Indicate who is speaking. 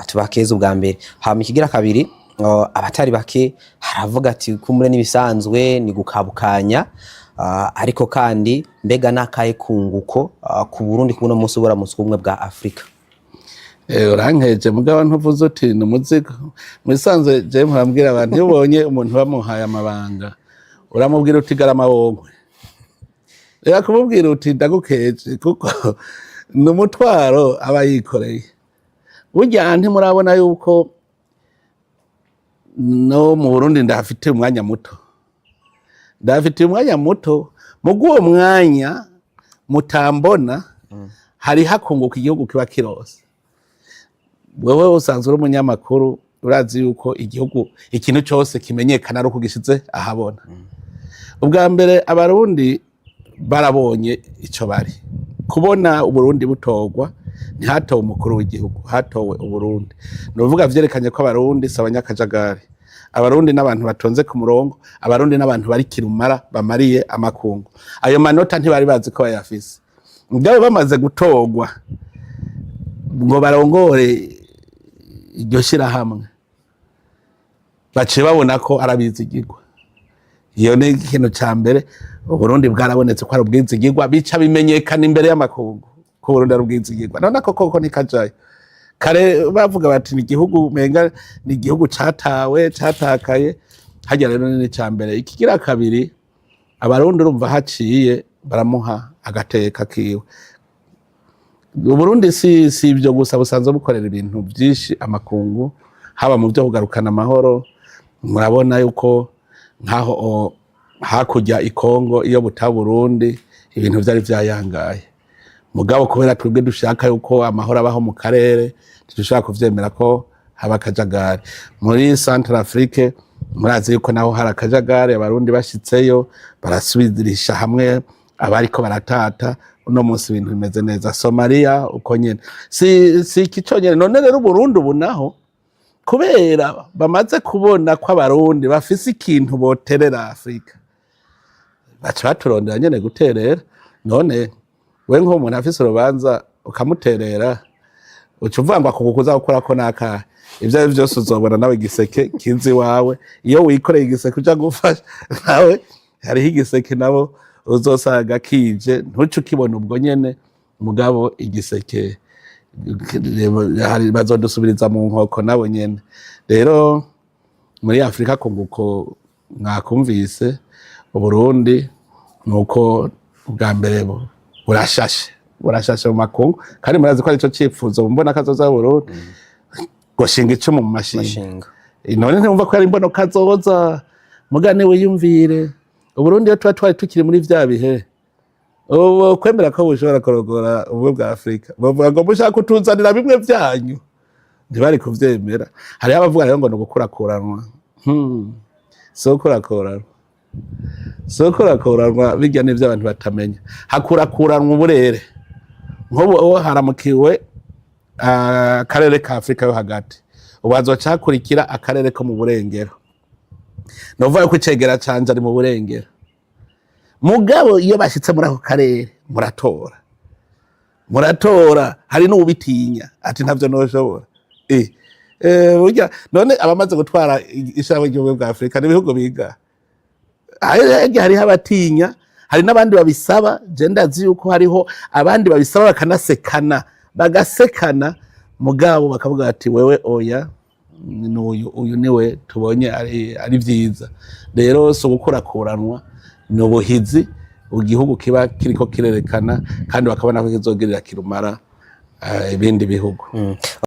Speaker 1: tubakeza ubwa mbere hama ikigira kabiri abatari bake haravuga ati kumure nibisanzwe ni gukabukanya ariko kandi mbega nakaye kunguko ku Burundi kuno munsi buramutse ubumwe bwa Afrika.
Speaker 2: Urankeje mugabo ntuvuze uti numuzigo mwisanzwe je murambwira abantu yobonye umuntu bamuhaye amabanga uramubwira uti garama wonkwe reka kumubwira uti ndagukeje kuko numutwaro aba yikoreye burya ntimurabona yuko no mu Burundi ndafite umwanya muto muguwo mwanya mutambona hari hakunguka igihugu kiba kirose. Wewe usanzwe uri umunyamakuru urazi yuko igihugu ikintu cyose kimenyekana ari uko gishize ahabona. Ubwa mbere abarundi barabonye ico bari kubona Uburundi butorwa ntihatowe umukuru w'igihugu hatowe Uburundi novuga vyerekanye ko abarundi sabanyakajagari abarundi n'abantu batonze ku murongo abarundi n'abantu bari kirumara bamariye amakungu ayo manota ntibari bazi ko bayafise mugabo bamaze gutorwa ngo barongore iryo shirahamwe bace babona ko arabizigirwa iyo ni ikintu ca mbere Uburundi bwarabonetse ko ari ubwizigirwa bica bimenyekana imbere y'amakungu ko Burundi ari ubwizigirwa none koko nikajaye kare bavuga bati ni igihugu menga ni igihugu catakaye hajya rero ni ca mbere ikigira kabiri abarundi urumva haciye baramuha agateka kiwe. Uburundi si ibyo gusa busanzwe bukorera ibintu byinshi amakungu haba mu byo kugarukana amahoro murabona yuko nkaho hakujya ikongo iyo buta Burundi ibintu byari byayangaye mugabo kubera twebwe dushaka yuko amahoro abaho mu karere dushaka kuvyemera ko haba kajagari muri Central Afrique murazi yuko naho hari akajagari abarundi bashitseyo barasubirisha hamwe abariko baratata uno munsi ibintu bimeze neza. Somalia uko nyene si kiconyene none rero Burundi ubu naho kubera bamaze kubona ko abarundi bafise ikintu boterera Afrika baca baturondera nyene guterera none we nko umuntu afise urubanza ukamuterera ucuvuga ngo akugukuza gukora ko naka ivyo byose uzobona nawe igiseke kinzi wawe iyo wikoreye igiseke uja gufasha nawe hariho igiseke nabo uzosaga kije ntuce ukibona ubwo nyene mugabo igiseke hari bazodusubiriza mu nkoko nabo nyene. Rero muri Afrika kunguko mwakumvise Uburundi nuko ubwa mbere burashashe mu makungu kandi murazi ko arico cipfuzo mbona kazoza Burundi goshinga ico mu mashinga none ntumva ko ari imbono kazoza mugane wiyumvire Uburundi yo twari tukiri muri vya bihe ubu kwemera ko bushobora korogora ubwo bwa Afrika bavuga ngo mushaka kutuzanira bimwe byanyu ntibari kuvyemera hari abavuga rero ngo no gukurakuranwa sokurakuranwa bijya n'ivyo abantu batamenya hakurakuranwa uburere nko haramukiwe akarere ka Afrika yo hagati ubazo cakurikira akarere ko mu burengero novuga ko icegera canje ari mu burengero mugabo iyo bashitse muri ako karere muratora hari n'ubitinya ati ntavyo noshobora burya none abamaze gutwara ishabo ry'ubumwe bwa Afrika n'ibihugu biga hari abatinya hari n'abandi babisaba je ndazi yuko hariho abandi babisaba bagasekana mugabo bakavuga ati wewe oya uyu niwe tubonye ari vyiza. Rero so gukurakuranwa n'ubuhizi igihugu kiba kiriko kirerekana kandi bakabona ko kizogirira kirumara ibindi bihugu.